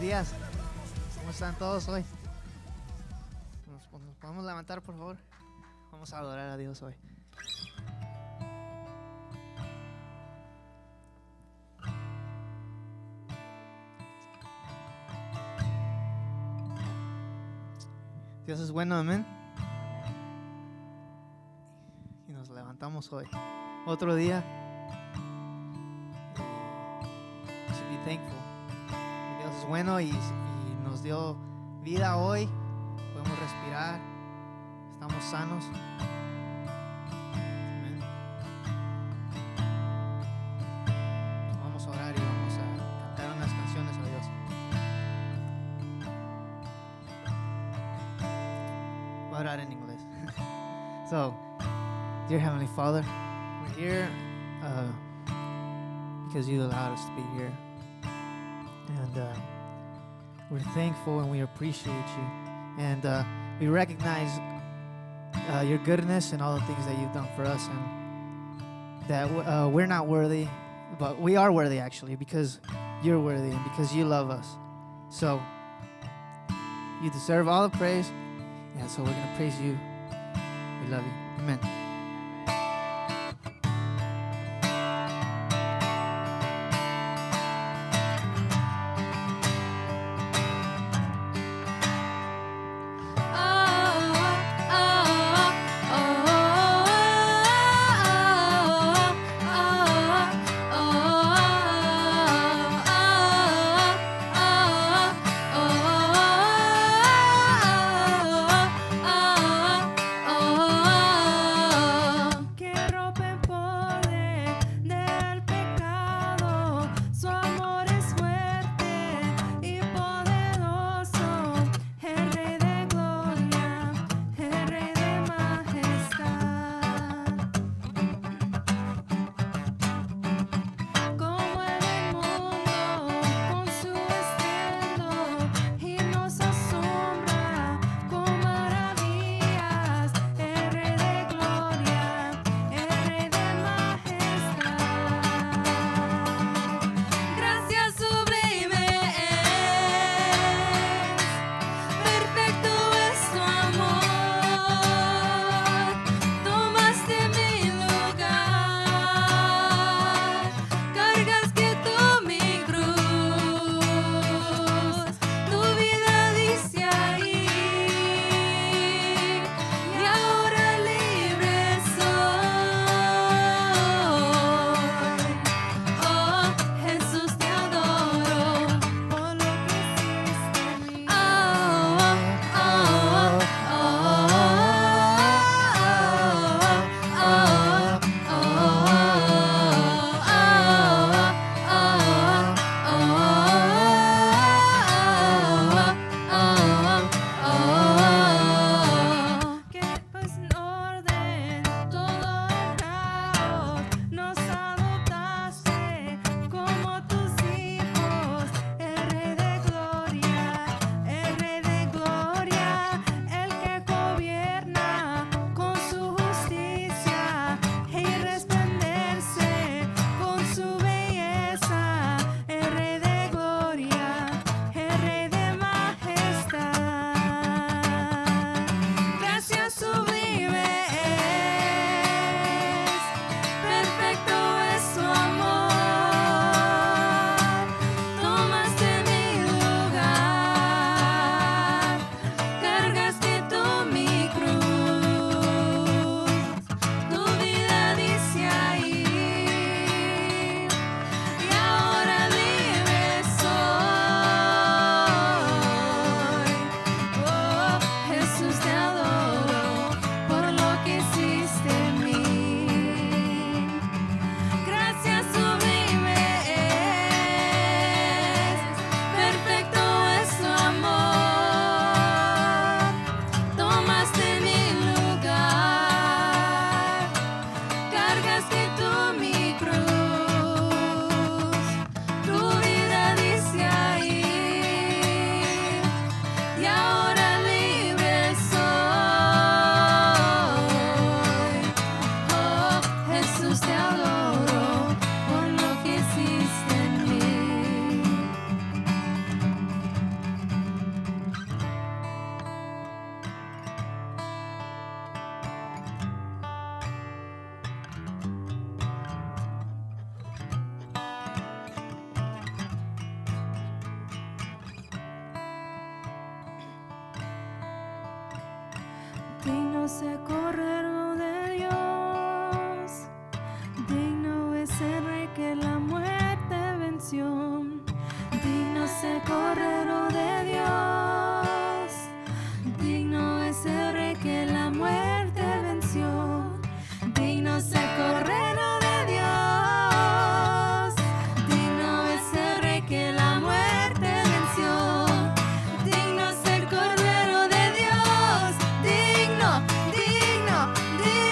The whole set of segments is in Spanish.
días. ¿Cómo están todos hoy? ¿Nos podemos levantar, por favor? Vamos a adorar a Dios hoy. Dios es bueno, amén. Y nos levantamos hoy. Otro día. We should be thankful. Dios es bueno y nos dio vida hoy. Podemos respirar. Estamos sanos. Amén. Vamos a orar y vamos a cantar unas canciones a Dios. Voy a orar en inglés. So, dear Heavenly Father, we're here because you allowed us to be here. And we're thankful and we appreciate you. And we recognize your goodness and all the things that you've done for us. And that we're not worthy, but we are worthy actually because you're worthy and because you love us. So you deserve all the praise. And so we're going to praise you. We love you. Amen. Digno es el Cordero de Dios, digno es el Rey que la muerte venció. Digno es el Cordero de Dios, digno es el Rey que la muerte venció. Digno es el Cordero de Dios, digno es el Rey que la muerte venció. Digno es el Cordero de Dios, digno, digno, digno.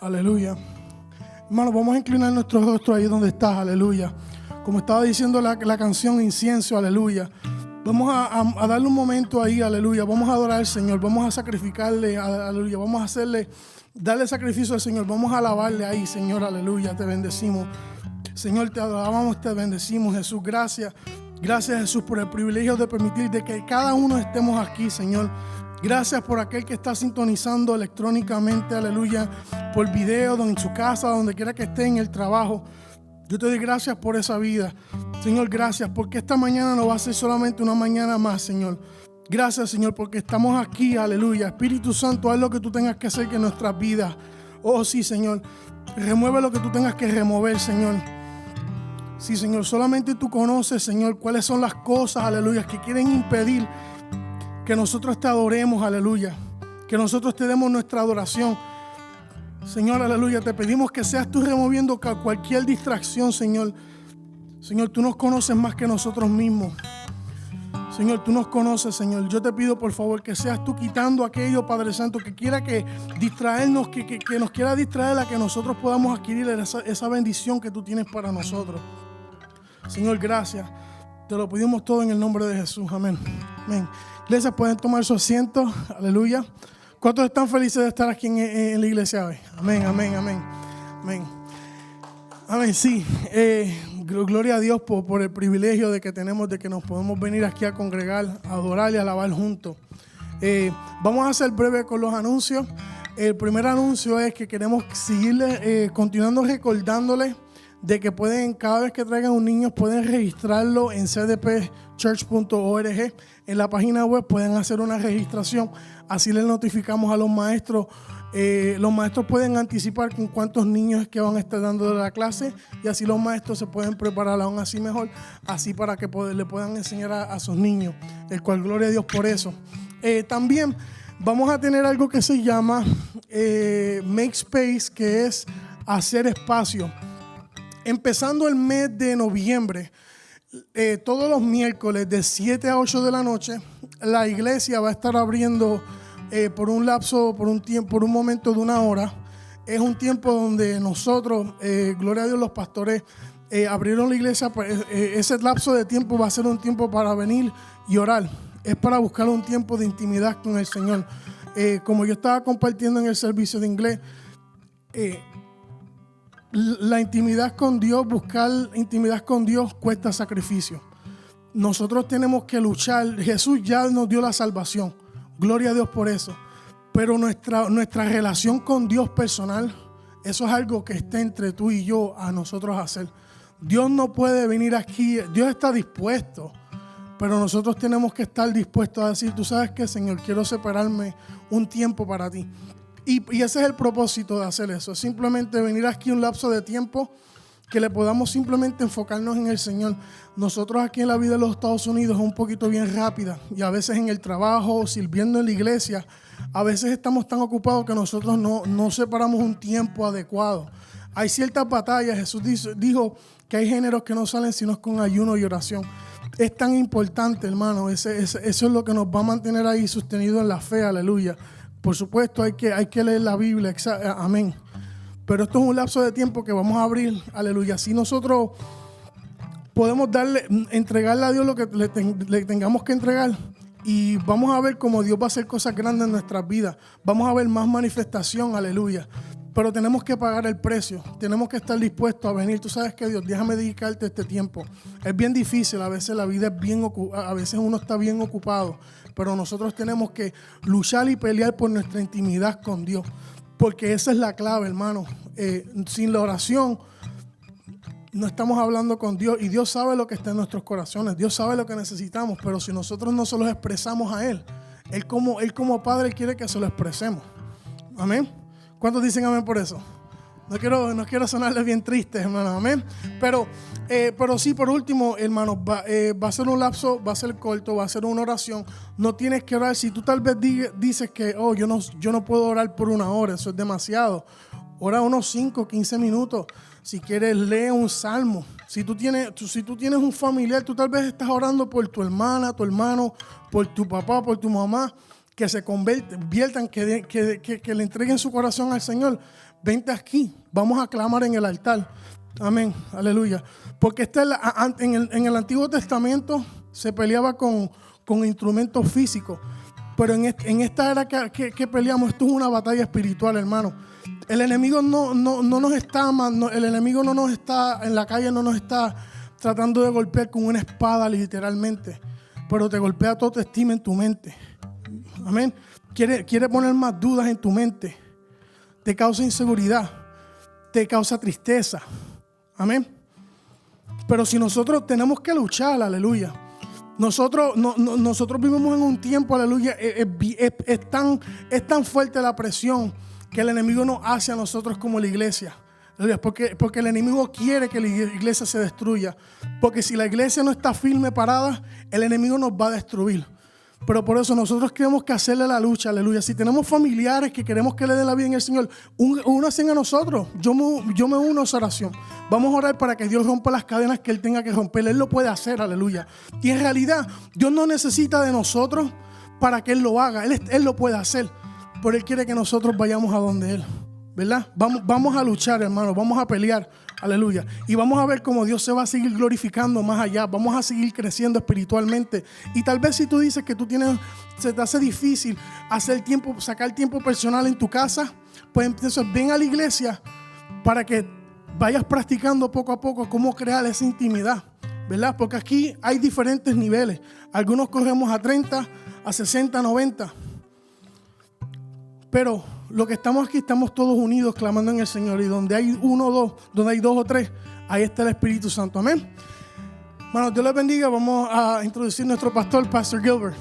Aleluya. Hermano, vamos a inclinar nuestros rostros ahí donde estás, aleluya. Como estaba diciendo la canción Incienso, aleluya. Vamos a darle un momento ahí, aleluya. Vamos a adorar al Señor, vamos a sacrificarle, aleluya. Vamos a darle sacrificio al Señor. Vamos a alabarle ahí, Señor, aleluya. Te bendecimos. Señor, te alabamos, te bendecimos, Jesús. Gracias. Gracias, Jesús, por el privilegio de permitir de que cada uno estemos aquí, Señor. Gracias por aquel que está sintonizando electrónicamente, aleluya, por video, en su casa, donde quiera que esté, en el trabajo. Yo te doy gracias por esa vida. Señor, gracias, porque esta mañana no va a ser solamente una mañana más, Señor. Gracias, Señor, porque estamos aquí, aleluya. Espíritu Santo, haz lo que tú tengas que hacer en nuestras vidas. Oh, sí, Señor. Remueve lo que tú tengas que remover, Señor. Sí, Señor, solamente tú conoces, Señor, cuáles son las cosas, aleluya, que quieren impedir que nosotros te adoremos, aleluya. Que nosotros te demos nuestra adoración. Señor, aleluya, te pedimos que seas tú removiendo cualquier distracción, Señor. Señor, tú nos conoces más que nosotros mismos. Señor, tú nos conoces, Señor. Yo te pido, por favor, que seas tú quitando aquello, Padre Santo, que quiera que distraernos, que nos quiera distraer a que nosotros podamos adquirir esa bendición que tú tienes para nosotros. Señor, gracias. Te lo pedimos todo en el nombre de Jesús. Amén. Amén. Iglesia, pueden tomar su asiento. Aleluya. ¿Cuántos están felices de estar aquí en la iglesia hoy? Amén, amén, amén. Amén. Amén, sí. Gloria a Dios por el privilegio de que tenemos, de que nos podemos venir aquí a congregar, a adorar y a alabar juntos. Vamos a ser breve con los anuncios. El primer anuncio es que queremos seguirle, continuando recordándoles de que pueden, cada vez que traigan un niño, pueden registrarlo en cdpchurch.org. En la página web pueden hacer una registración. Así les notificamos a los maestros. Los maestros pueden anticipar con cuántos niños es que van a estar dando la clase, y así los maestros se pueden preparar aún así mejor, así para que le puedan enseñar a sus niños, el cual gloria a Dios por eso. También vamos a tener algo que se llama Make Space, que es hacer espacio. Empezando el mes de noviembre, todos los miércoles de 7 a 8 de la noche, la iglesia va a estar abriendo por un lapso, por un momento de 1 hora. Es un tiempo donde nosotros, gloria a Dios, los pastores abrieron la iglesia. Ese lapso de tiempo va a ser un tiempo para venir y orar. Es para buscar un tiempo de intimidad con el Señor. Como yo estaba compartiendo en el servicio de inglés, la intimidad con Dios, buscar intimidad con Dios cuesta sacrificio. Nosotros tenemos que luchar. Jesús ya nos dio la salvación. Gloria a Dios por eso. Pero nuestra relación con Dios personal, eso es algo que está entre tú y yo a nosotros hacer. Dios no puede venir aquí. Dios está dispuesto, pero nosotros tenemos que estar dispuestos a decir: tú sabes qué, Señor, quiero separarme un tiempo para ti. Y ese es el propósito de hacer eso. Simplemente venir aquí un lapso de tiempo que le podamos simplemente enfocarnos en el Señor. Nosotros aquí en la vida de los Estados Unidos es un poquito bien rápida, y a veces en el trabajo, sirviendo en la iglesia, a veces estamos tan ocupados que nosotros no separamos un tiempo adecuado. Hay ciertas batallas. Jesús dijo que hay géneros que no salen sino con ayuno y oración. Es tan importante, hermano. Eso es lo que nos va a mantener ahí sostenidos en la fe. Aleluya. Por supuesto, hay que leer la Biblia. Amén. Pero esto es un lapso de tiempo que vamos a abrir. Aleluya. Si nosotros podemos entregarle a Dios lo que le tengamos que entregar, y vamos a ver cómo Dios va a hacer cosas grandes en nuestras vidas. Vamos a ver más manifestación. Aleluya. Pero tenemos que pagar el precio. Tenemos que estar dispuestos a venir. Tú sabes que, Dios, déjame dedicarte este tiempo. Es bien difícil. A veces la vida es bien ocupada. A veces uno está bien ocupado. Pero nosotros tenemos que luchar y pelear por nuestra intimidad con Dios. Porque esa es la clave, hermano. Sin la oración no estamos hablando con Dios. Y Dios sabe lo que está en nuestros corazones. Dios sabe lo que necesitamos. Pero si nosotros no se los expresamos a Él, Él como Padre quiere que se lo expresemos. Amén. ¿Cuántos dicen amén por eso? No quiero sonarles bien tristes, hermano. Amén. Pero sí, por último, hermano, va a ser un lapso, va a ser corto, va a ser una oración. No tienes que orar. Si tú tal vez dices que yo no puedo orar por 1 hora, eso es demasiado. Ora unos 5, 15 minutos. Si quieres, lee un salmo. Si tú tienes un familiar, tú tal vez estás orando por tu hermana, tu hermano, por tu papá, por tu mamá. que se conviertan, que le entreguen su corazón al Señor, vente aquí, vamos a clamar en el altar. Amén, aleluya. Porque en el Antiguo Testamento se peleaba con instrumentos físicos, pero en esta era que peleamos, esto es una batalla espiritual, hermano. El enemigo no nos está, el enemigo no nos está en la calle, no nos está tratando de golpear con una espada literalmente, pero te golpea tu autoestima en tu mente. Amén. Quiere poner más dudas en tu mente, te causa inseguridad, te causa tristeza. Amén. Pero si nosotros tenemos que luchar, aleluya. Nosotros vivimos en un tiempo, aleluya, es tan fuerte la presión que el enemigo nos hace a nosotros como la iglesia. Porque el enemigo quiere que la iglesia se destruya. Porque si la iglesia no está firme, parada, el enemigo nos va a destruir. Pero por eso nosotros tenemos que hacerle la lucha, aleluya. Si tenemos familiares que queremos que le den la vida en el Señor, únanse a nosotros. Yo me uno a esa oración. Vamos a orar para que Dios rompa las cadenas que Él tenga que romper. Él lo puede hacer, aleluya. Y en realidad, Dios no necesita de nosotros para que Él lo haga. Él lo puede hacer. Pero Él quiere que nosotros vayamos a donde Él, ¿verdad? Vamos a luchar, hermano. Vamos a pelear. Aleluya. Y vamos a ver cómo Dios se va a seguir glorificando más allá. Vamos a seguir creciendo espiritualmente. Y tal vez si tú dices que se te hace difícil sacar tiempo personal en tu casa, pues entonces ven a la iglesia para que vayas practicando poco a poco cómo crear esa intimidad, ¿verdad? Porque aquí hay diferentes niveles. Algunos corremos a 30, a 60, 90. Pero lo que estamos aquí, estamos todos unidos clamando en el Señor. Y donde hay donde hay dos o tres, ahí está el Espíritu Santo. Amén. Bueno, Dios les bendiga. Vamos a introducir a nuestro pastor, Pastor Gilbert.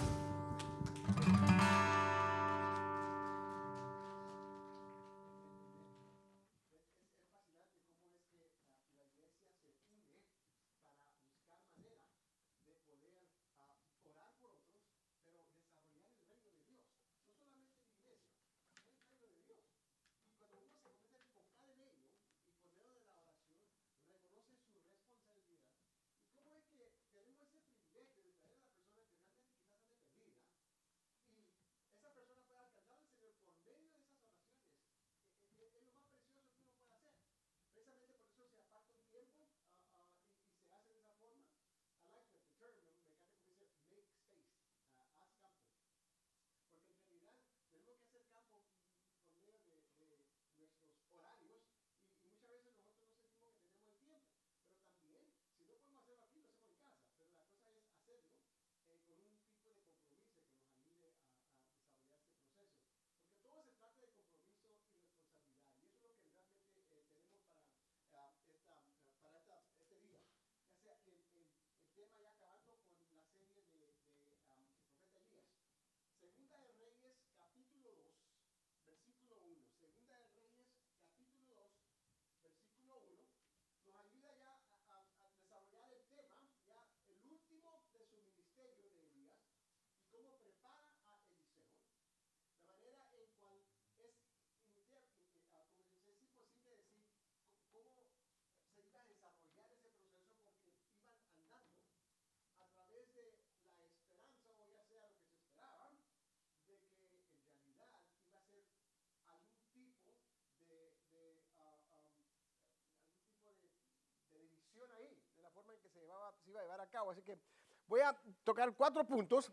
Se iba a llevar a cabo, así que voy a tocar 4 puntos.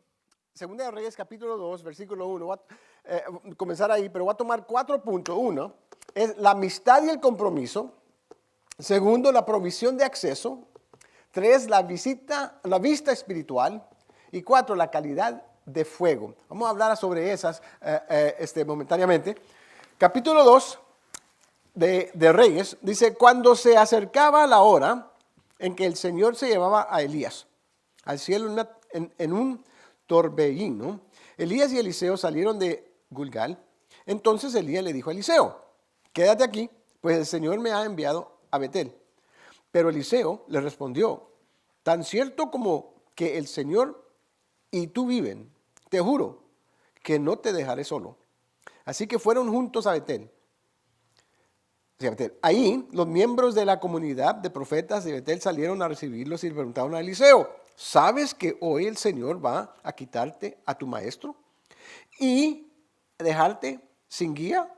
Segunda de Reyes capítulo 2 versículo 1, voy a comenzar ahí, pero voy a tomar 4 puntos. 1 es la amistad y el compromiso. 2, la provisión de acceso. 3, la vista espiritual. Y 4, la calidad de fuego. Vamos a hablar sobre esas momentáneamente. Capítulo 2 de Reyes dice: cuando se acercaba la hora en que el Señor se llevaba a Elías al cielo en un torbellino, Elías y Eliseo salieron de Gilgal. Entonces Elías le dijo a Eliseo: quédate aquí, pues el Señor me ha enviado a Betel. Pero Eliseo le respondió: tan cierto como que el Señor y tú viven, te juro que no te dejaré solo. Así que fueron juntos a Betel. Ahí los miembros de la comunidad de profetas de Betel salieron a recibirlos y le preguntaron a Eliseo: ¿sabes que hoy el Señor va a quitarte a tu maestro? y dejarte sin guía?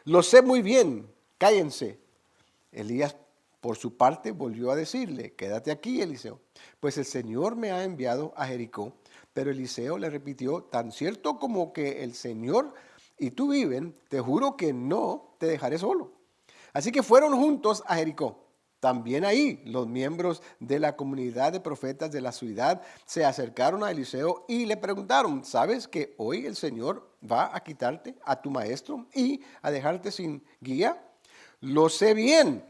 Lo sé muy bien, cállense. Elías, por su parte, volvió a decirle, quédate aquí, Eliseo, pues el Señor me ha enviado a Jericó. Pero Eliseo le repitió, tan cierto como que el Señor y tú viven, te juro que no te dejaré solo. Así que fueron juntos a Jericó. También ahí los miembros de la comunidad de profetas de la ciudad se acercaron a Eliseo y le preguntaron, ¿sabes que hoy el Señor va a quitarte a tu maestro y a dejarte sin guía? Lo sé bien,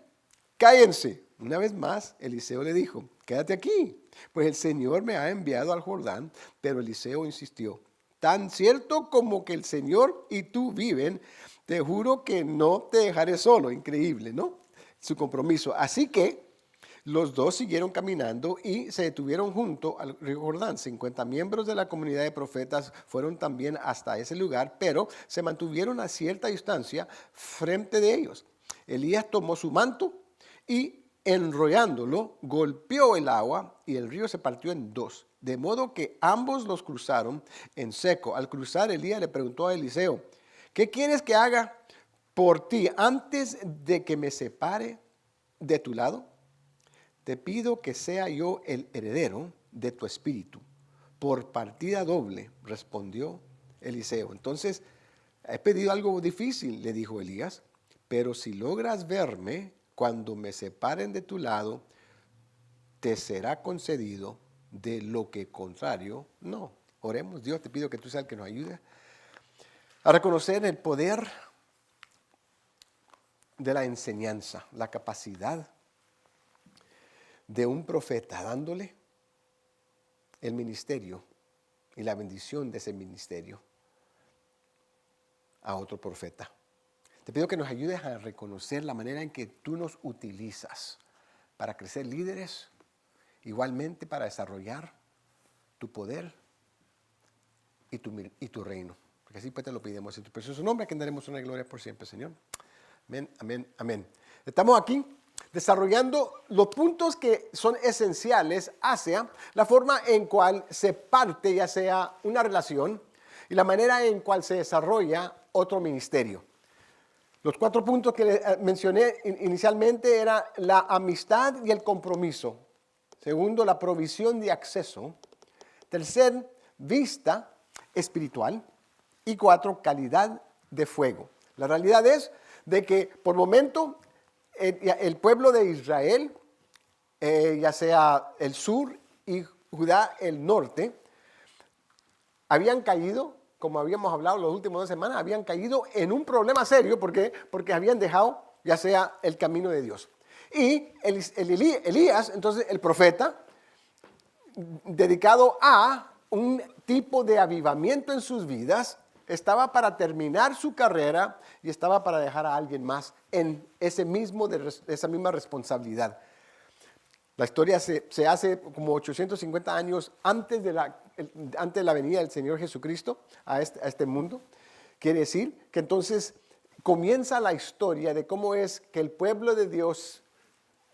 cállense. Una vez más, Eliseo le dijo, quédate aquí, pues el Señor me ha enviado al Jordán. Pero Eliseo insistió, tan cierto como que el Señor y tú viven, te juro que no te dejaré solo. Increíble, ¿no? Su compromiso. Así que los dos siguieron caminando y se detuvieron junto al río Jordán. 50 miembros de la comunidad de profetas fueron también hasta ese lugar, pero se mantuvieron a cierta distancia frente de ellos. Elías tomó su manto y enrollándolo, golpeó el agua y el río se partió en dos, de modo que ambos los cruzaron en seco. Al cruzar, Elías le preguntó a Eliseo, ¿qué quieres que haga por ti antes de que me separe de tu lado? Te pido que sea yo el heredero de tu espíritu. Por partida doble, respondió Eliseo. Entonces, he pedido algo difícil, le dijo Elías, pero si logras verme cuando me separen de tu lado, te será concedido, de lo que contrario, no. Oremos. Dios, te pido que tú seas el que nos ayude a reconocer el poder de la enseñanza, la capacidad de un profeta dándole el ministerio y la bendición de ese ministerio a otro profeta. Te pido que nos ayudes a reconocer la manera en que tú nos utilizas para crecer líderes, igualmente para desarrollar tu poder y tu reino. Porque así pues te lo pedimos en tu precioso nombre, que daremos una gloria por siempre, Señor. Amén, amén, amén. Estamos aquí desarrollando los puntos que son esenciales hacia la forma en cual se parte ya sea una relación y la manera en cual se desarrolla otro ministerio. Los 4 puntos que mencioné inicialmente eran la amistad y el compromiso. Segundo, la provisión de acceso. Tercer, vista espiritual. Y 4, calidad de fuego. La realidad es de que por momento el pueblo de Israel, ya sea el sur y Judá el norte, habían caído, como habíamos hablado las últimas 2 semanas, habían caído en un problema serio. ¿Por qué? Porque habían dejado ya sea el camino de Dios. Y Elías, entonces el profeta, dedicado a un tipo de avivamiento en sus vidas, estaba para terminar su carrera y estaba para dejar a alguien más en esa misma responsabilidad. La historia se hace como 850 años antes de la venida del Señor Jesucristo a este mundo. Quiere decir que entonces comienza la historia de cómo es que el pueblo de Dios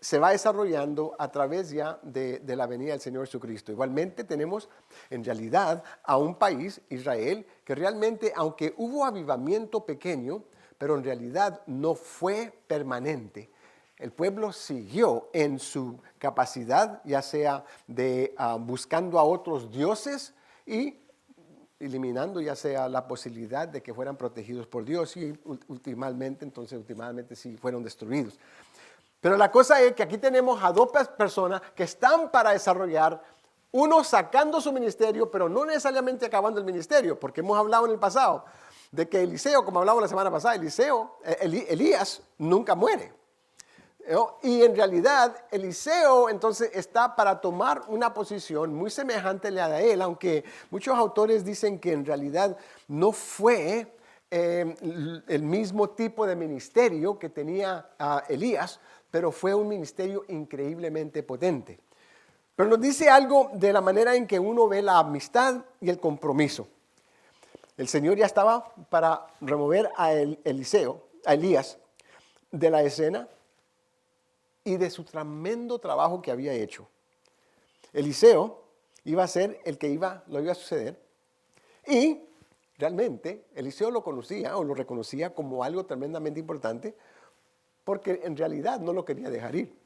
se va desarrollando a través ya de la venida del Señor Jesucristo. Igualmente tenemos en realidad a un país, Israel, que realmente, aunque hubo avivamiento pequeño, pero en realidad no fue permanente. El pueblo siguió en su capacidad, ya sea de buscando a otros dioses y eliminando ya sea la posibilidad de que fueran protegidos por Dios y últimamente sí fueron destruidos. Pero la cosa es que aquí tenemos a 2 personas que están para desarrollar, uno sacando su ministerio, pero no necesariamente acabando el ministerio, porque hemos hablado en el pasado de que Eliseo, como hablamos la semana pasada, Elías nunca muere. ¿No? Y en realidad Eliseo entonces está para tomar una posición muy semejante a la de él, aunque muchos autores dicen que en realidad no fue el mismo tipo de ministerio que tenía Elías, pero fue un ministerio increíblemente potente. Pero nos dice algo de la manera en que uno ve la amistad y el compromiso. El Señor ya estaba para remover a Elías de la escena y de su tremendo trabajo que había hecho. Eliseo iba a ser el que lo iba a suceder y realmente Eliseo lo conocía o lo reconocía como algo tremendamente importante porque en realidad no lo quería dejar ir.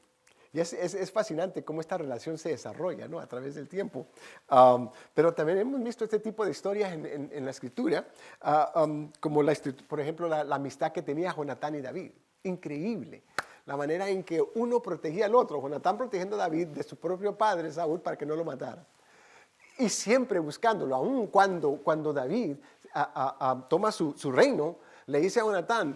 Y es fascinante cómo esta relación se desarrolla, ¿no?, a través del tiempo. Pero también hemos visto este tipo de historias en la Escritura, como por ejemplo la amistad que tenía Jonatán y David. Increíble. La manera en que uno protegía al otro. Jonatán protegiendo a David de su propio padre, Saúl, para que no lo matara. Y siempre buscándolo, aun cuando David toma su reino, le dice a Jonatán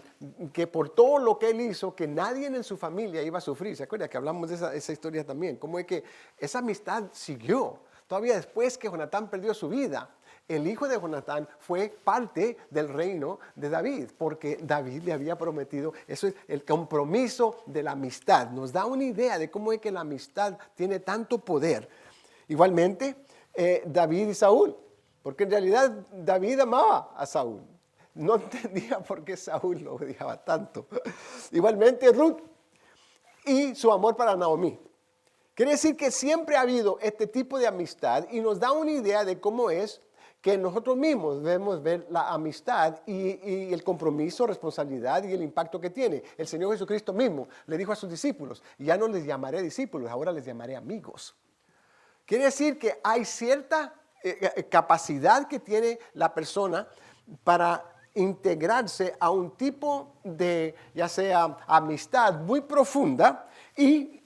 que por todo lo que él hizo, que nadie en su familia iba a sufrir. ¿Se acuerda que hablamos de esa historia también? Cómo es que esa amistad siguió. Todavía después que Jonatán perdió su vida, el hijo de Jonatán fue parte del reino de David, porque David le había prometido. Eso es el compromiso de la amistad. Nos da una idea de cómo es que la amistad tiene tanto poder. Igualmente, David y Saúl, porque en realidad David amaba a Saúl. No entendía por qué Saúl lo odiaba tanto. Igualmente Ruth y su amor para Naomi. Quiere decir que siempre ha habido este tipo de amistad y nos da una idea de cómo es que nosotros mismos debemos ver la amistad y el compromiso, responsabilidad y el impacto que tiene. El Señor Jesucristo mismo le dijo a sus discípulos, ya no les llamaré discípulos, ahora les llamaré amigos. Quiere decir que hay cierta capacidad que tiene la persona para integrarse a un tipo de, ya sea amistad muy profunda, y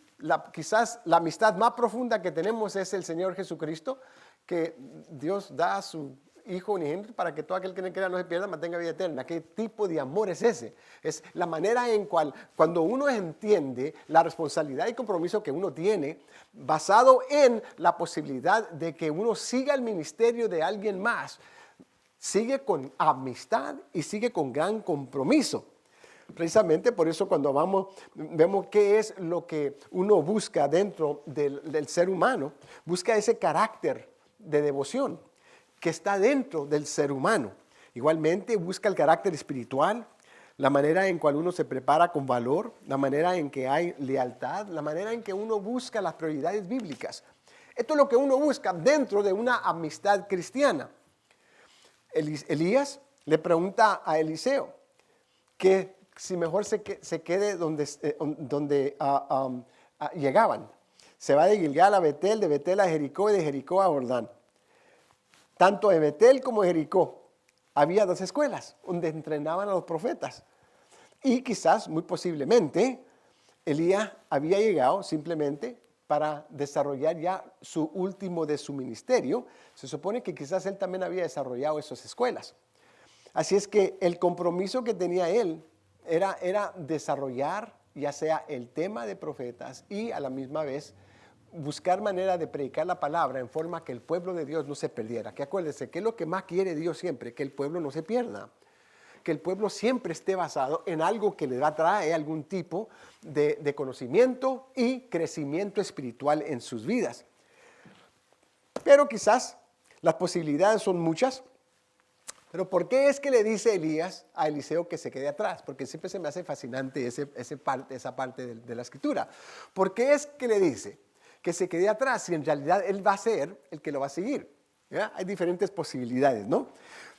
quizás la amistad más profunda que tenemos es el Señor Jesucristo, que Dios da a su Hijo unigénito para que todo aquel que no crea no se pierda, mantenga vida eterna. ¿Qué tipo de amor es ese? Es la manera en cual, cuando uno entiende la responsabilidad y compromiso que uno tiene, basado en la posibilidad de que uno siga el ministerio de alguien más, sigue con amistad y sigue con gran compromiso. Precisamente por eso cuando vemos qué es lo que uno busca dentro del ser humano, busca ese carácter de devoción que está dentro del ser humano. Igualmente busca el carácter espiritual, la manera en cual uno se prepara con valor, la manera en que hay lealtad, la manera en que uno busca las prioridades bíblicas. Esto es lo que uno busca dentro de una amistad cristiana. Elías le pregunta a Eliseo que si mejor se quede donde llegaban. Se va de Gilgal a Betel, de Betel a Jericó y de Jericó a Jordán. Tanto en Betel como en Jericó había 2 escuelas donde entrenaban a los profetas. Y quizás, muy posiblemente, Elías había llegado simplemente para desarrollar ya su último de su ministerio. Se supone que quizás él también había desarrollado esas escuelas. Así es que el compromiso que tenía él era desarrollar ya sea el tema de profetas y a la misma vez buscar manera de predicar la palabra en forma que el pueblo de Dios no se perdiera. Que acuérdense, que es lo que más quiere Dios siempre, que el pueblo no se pierda. Que el pueblo siempre esté basado en algo que le va a traer algún tipo de conocimiento y crecimiento espiritual en sus vidas. Pero quizás las posibilidades son muchas. Pero ¿por qué es que le dice Elías a Eliseo que se quede atrás? Porque siempre se me hace fascinante esa parte de la escritura. ¿Por qué es que le dice que se quede atrás si en realidad él va a ser el que lo va a seguir? ¿Ya? Hay diferentes posibilidades, ¿no?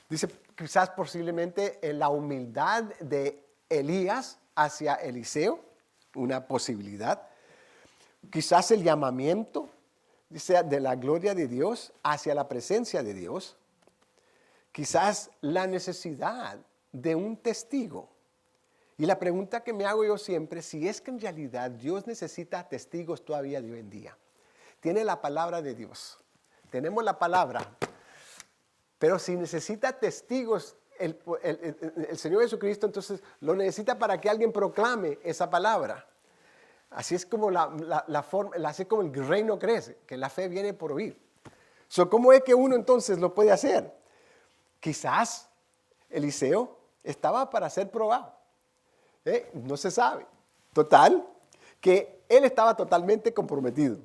Dice quizás posiblemente la humildad de Elías hacia Eliseo, una posibilidad. Quizás el llamamiento, dice, de la gloria de Dios hacia la presencia de Dios. Quizás la necesidad de un testigo. Y la pregunta que me hago yo siempre, si es que en realidad Dios necesita testigos todavía de hoy en día. Tiene la palabra de Dios. Tenemos la palabra. Pero si necesita testigos el Señor Jesucristo, entonces lo necesita para que alguien proclame esa palabra. Así es como la forma, así como el reino crece, que la fe viene por oír. ¿Cómo es que uno entonces lo puede hacer? Quizás Eliseo estaba para ser probado. No se sabe. Total, que él estaba totalmente comprometido.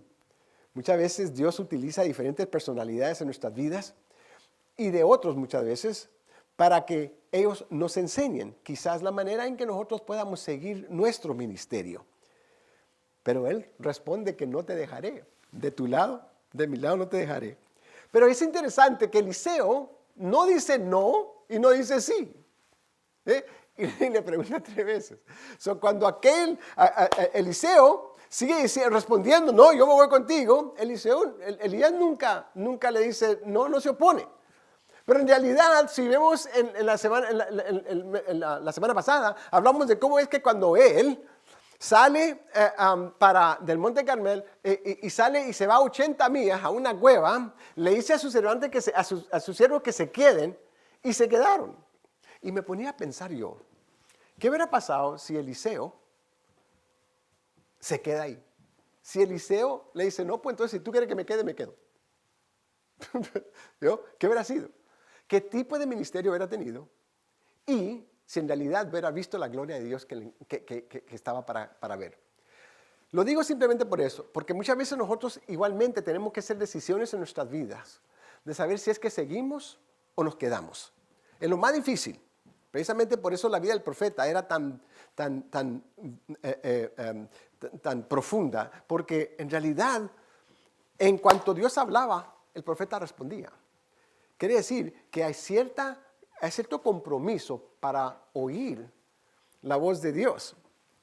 Muchas veces Dios utiliza diferentes personalidades en nuestras vidas y de otros muchas veces para que ellos nos enseñen quizás la manera en que nosotros podamos seguir nuestro ministerio. Pero él responde que no te dejaré. De tu lado, de mi lado no te dejaré. Pero es interesante que Eliseo no dice no y no dice sí. ¿Eh? Y le pregunta 3 veces. Cuando aquel Eliseo sigue respondiendo, no, yo me voy contigo, Elías nunca le dice, no se opone. Pero en realidad, si vemos en la semana pasada, hablamos de cómo es que cuando él sale del Monte Carmel y sale y se va 80 millas a una cueva, le dice a sus siervos a sus siervos que se queden, y se quedaron. Y me ponía a pensar yo, ¿qué hubiera pasado si Eliseo se queda ahí? Si Eliseo le dice, no, pues entonces si tú quieres que me quede, me quedo. ¿Qué hubiera sido? ¿Qué tipo de ministerio hubiera tenido? Y si en realidad hubiera visto la gloria de Dios que estaba para ver. Lo digo simplemente por eso, porque muchas veces nosotros igualmente tenemos que hacer decisiones en nuestras vidas, de saber si es que seguimos o nos quedamos. Es lo más difícil. Precisamente por eso la vida del profeta era tan profunda, porque en realidad, en cuanto Dios hablaba, el profeta respondía. Quiere decir que hay cierto compromiso para oír la voz de Dios,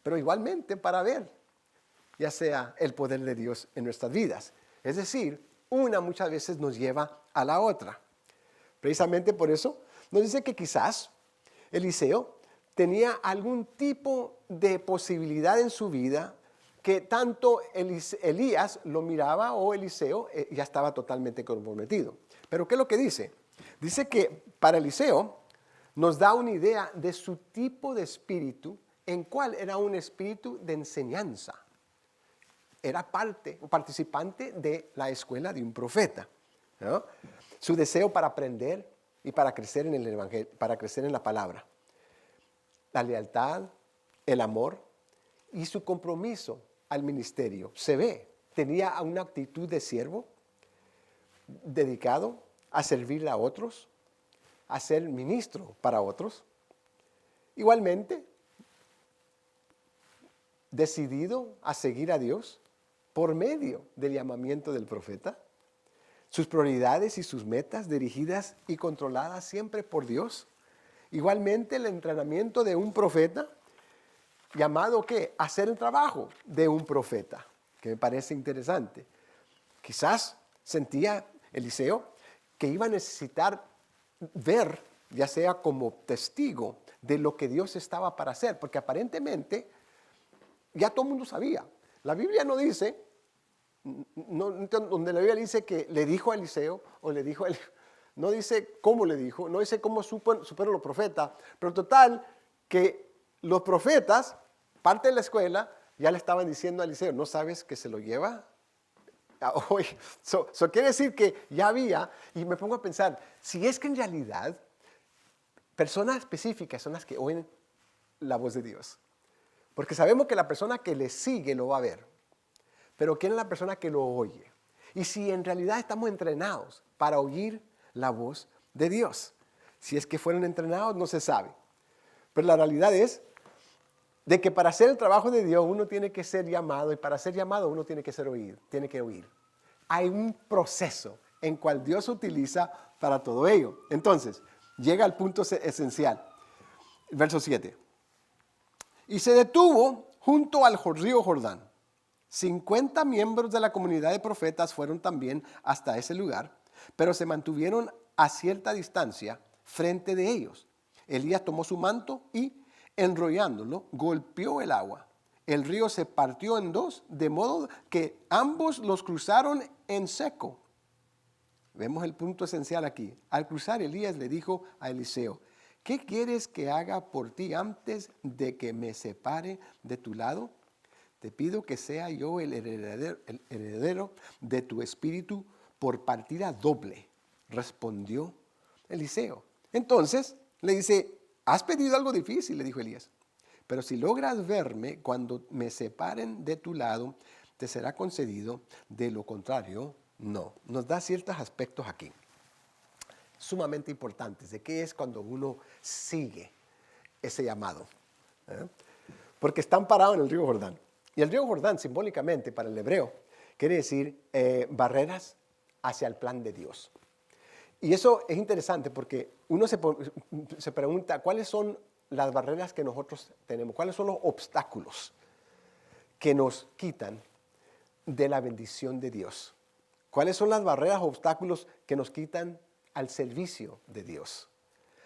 pero igualmente para ver, ya sea el poder de Dios en nuestras vidas. Es decir, una muchas veces nos lleva a la otra. Precisamente por eso nos dice que quizás Eliseo tenía algún tipo de posibilidad en su vida que tanto Elías lo miraba o Eliseo ya estaba totalmente comprometido. Pero ¿qué es lo que dice? Dice que para Eliseo nos da una idea de su tipo de espíritu, en cual era un espíritu de enseñanza. Era parte o participante de la escuela de un profeta, ¿no? Su deseo para aprender y para crecer en el evangelio, para crecer en la palabra. La lealtad, el amor y su compromiso al ministerio. Se ve, tenía una actitud de siervo, dedicado a servirle a otros, a ser ministro para otros. Igualmente, decidido a seguir a Dios por medio del llamamiento del profeta. Sus prioridades y sus metas dirigidas y controladas siempre por Dios. Igualmente el entrenamiento de un profeta, llamado ¿qué? Hacer el trabajo de un profeta, que me parece interesante. Quizás sentía Eliseo que iba a necesitar ver, ya sea como testigo de lo que Dios estaba para hacer, porque aparentemente ya todo el mundo sabía. La Biblia no dice, donde la Biblia dice que le dijo a Eliseo, o le dijo a Eliseo, no dice cómo le dijo, no dice cómo supieron los profetas, pero total que los profetas, parte de la escuela, ya le estaban diciendo a Eliseo, ¿no sabes que se lo lleva? Quiere decir que ya había, y me pongo a pensar, si es que en realidad personas específicas son las que oyen la voz de Dios. Porque sabemos que la persona que le sigue lo va a ver, pero ¿quién es la persona que lo oye? Y si en realidad estamos entrenados para oír la voz de Dios. Si es que fueron entrenados, no se sabe. Pero la realidad es de que para hacer el trabajo de Dios uno tiene que ser llamado, y para ser llamado uno tiene que oír. Hay un proceso en cual Dios utiliza para todo ello. Entonces, llega al punto esencial. Verso 7. Y se detuvo junto al río Jordán. 50 miembros de la comunidad de profetas fueron también hasta ese lugar, pero se mantuvieron a cierta distancia frente de ellos. Elías tomó su manto y, enrollándolo, golpeó el agua. El río se partió en dos, de modo que ambos los cruzaron en seco. Vemos el punto esencial aquí. Al cruzar, Elías le dijo a Eliseo, ¿qué quieres que haga por ti antes de que me separe de tu lado? Te pido que sea yo el heredero de tu espíritu por partida doble, respondió Eliseo. Entonces le dice, has pedido algo difícil, le dijo Elías, pero si logras verme cuando me separen de tu lado, te será concedido, de lo contrario, no. Nos da ciertos aspectos aquí, sumamente importantes, de qué es cuando uno sigue ese llamado. Porque están parados en el río Jordán. Y el río Jordán, simbólicamente, para el hebreo, quiere decir barreras hacia el plan de Dios. Y eso es interesante porque uno se pregunta cuáles son las barreras que nosotros tenemos, cuáles son los obstáculos que nos quitan de la bendición de Dios. ¿Cuáles son las barreras o obstáculos que nos quitan al servicio de Dios?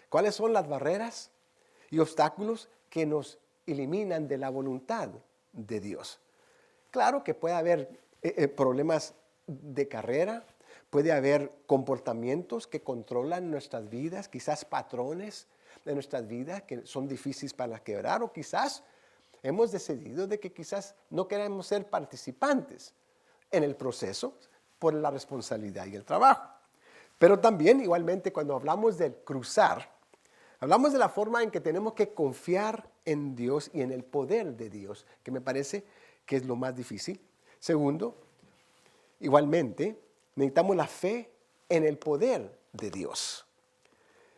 ¿Cuáles son las barreras y obstáculos que nos eliminan de la voluntad de Dios? Claro que puede haber problemas de carrera, puede haber comportamientos que controlan nuestras vidas, quizás patrones de nuestras vidas que son difíciles para quebrar, o quizás hemos decidido de que quizás no queremos ser participantes en el proceso por la responsabilidad y el trabajo. Pero también, igualmente, cuando hablamos del cruzar, hablamos de la forma en que tenemos que confiar en Dios y en el poder de Dios, que me parece que es lo más difícil. Segundo, igualmente, necesitamos la fe en el poder de Dios.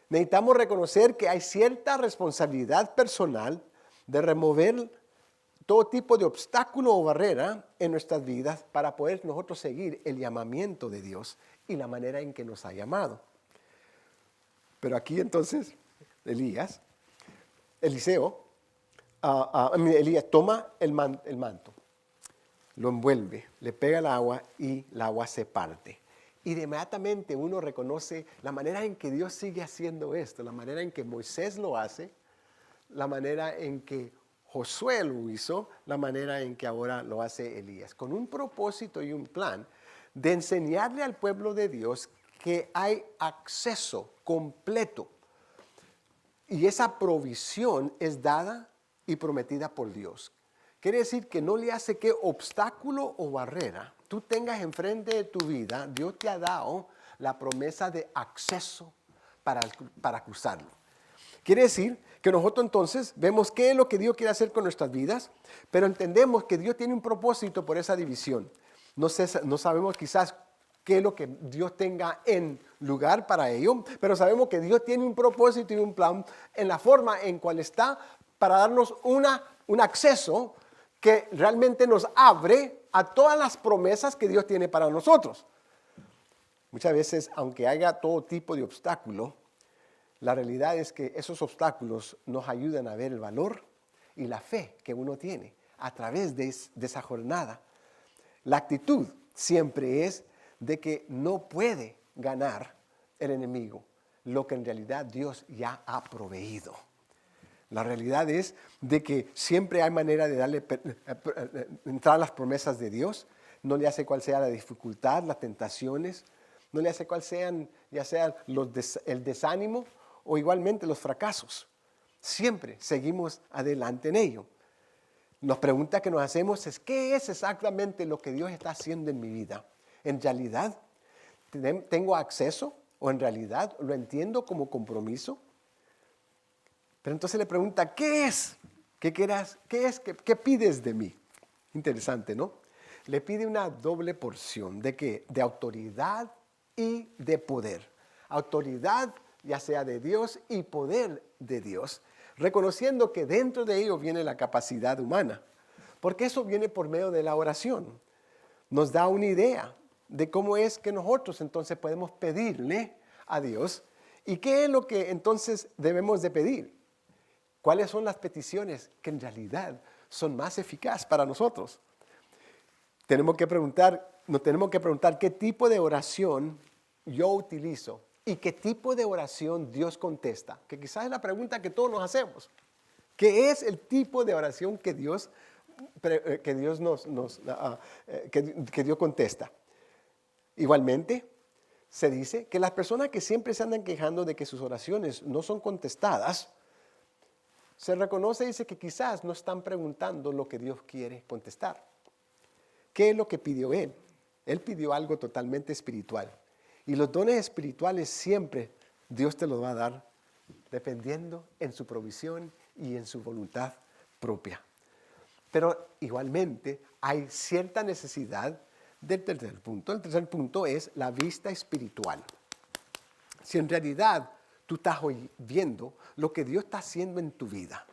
Necesitamos reconocer que hay cierta responsabilidad personal de remover todo tipo de obstáculo o barrera en nuestras vidas para poder nosotros seguir el llamamiento de Dios y la manera en que nos ha llamado. Pero aquí entonces Elías toma el manto, lo envuelve, le pega el agua y el agua se parte. Y de inmediatamente uno reconoce la manera en que Dios sigue haciendo esto, la manera en que Moisés lo hace, la manera en que Josué lo hizo, la manera en que ahora lo hace Elías, con un propósito y un plan de enseñarle al pueblo de Dios que hay acceso completo y esa provisión es dada y prometida por Dios. Quiere decir que no le hace que obstáculo o barrera tú tengas enfrente de tu vida, Dios te ha dado la promesa de acceso para cruzarlo. Quiere decir que nosotros entonces vemos qué es lo que Dios quiere hacer con nuestras vidas, pero entendemos que Dios tiene un propósito por esa división. No sabemos quizás qué es lo que Dios tenga en lugar para ello, pero sabemos que Dios tiene un propósito y un plan en la forma en cual está para darnos un acceso que realmente nos abre a todas las promesas que Dios tiene para nosotros. Muchas veces, aunque haya todo tipo de obstáculo, la realidad es que esos obstáculos nos ayudan a ver el valor y la fe que uno tiene a través de esa jornada. La actitud siempre es de que no puede ganar el enemigo lo que en realidad Dios ya ha proveído. La realidad es de que siempre hay manera de darle entrar a las promesas de Dios. No le hace cuál sea la dificultad, las tentaciones, no le hace cuál sean, ya sea el desánimo o igualmente los fracasos. Siempre seguimos adelante en ello. La pregunta que nos hacemos es, ¿qué es exactamente lo que Dios está haciendo en mi vida? ¿En realidad tengo acceso o en realidad lo entiendo como compromiso? Pero entonces le pregunta, ¿qué es? ¿Qué quieras? ¿Qué es? ¿Qué pides de mí? Interesante, ¿no? Le pide una doble porción de ¿qué? De autoridad y de poder. Autoridad ya sea de Dios y poder de Dios, reconociendo que dentro de ello viene la capacidad humana, porque eso viene por medio de la oración. Nos da una idea de cómo es que nosotros entonces podemos pedirle a Dios y qué es lo que entonces debemos de pedir. ¿Cuáles son las peticiones que en realidad son más eficaces para nosotros? Nos tenemos que preguntar qué tipo de oración yo utilizo y qué tipo de oración Dios contesta, que quizás es la pregunta que todos nos hacemos. ¿Qué es el tipo de oración que Dios contesta? Igualmente, se dice que las personas que siempre se andan quejando de que sus oraciones no son contestadas, se reconoce y dice que quizás no están preguntando lo que Dios quiere contestar. ¿Qué es lo que pidió Él? Él pidió algo totalmente espiritual. Y los dones espirituales siempre Dios te los va a dar dependiendo en su provisión y en su voluntad propia. Pero igualmente hay cierta necesidad del tercer punto. El tercer punto es la vista espiritual. Si en realidad tú estás hoy viendo lo que Dios está haciendo en tu vida,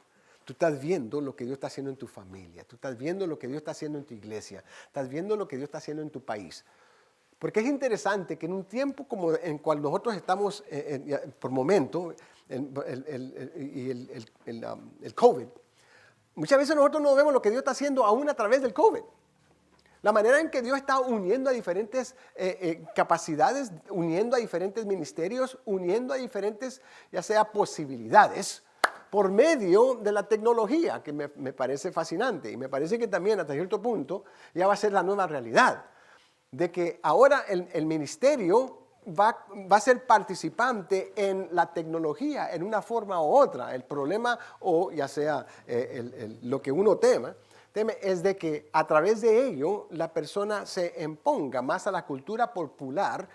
tú estás viendo lo que Dios está haciendo en tu familia, tú estás viendo lo que Dios está haciendo en tu iglesia, estás viendo lo que Dios está haciendo en tu país, Porque es interesante que en un tiempo como en cual nosotros estamos, por momento, el COVID, muchas veces nosotros no vemos lo que Dios está haciendo aún a través del COVID. La manera en que Dios está uniendo a diferentes capacidades, uniendo a diferentes ministerios, uniendo a diferentes, ya sea posibilidades, por medio de la tecnología, que me parece fascinante. Y me parece que también hasta cierto punto ya va a ser la nueva realidad. De que ahora el ministerio va a ser participante en la tecnología en una forma u otra. El problema, o ya sea lo que uno teme es de que a través de ello la persona se imponga más a la cultura popular,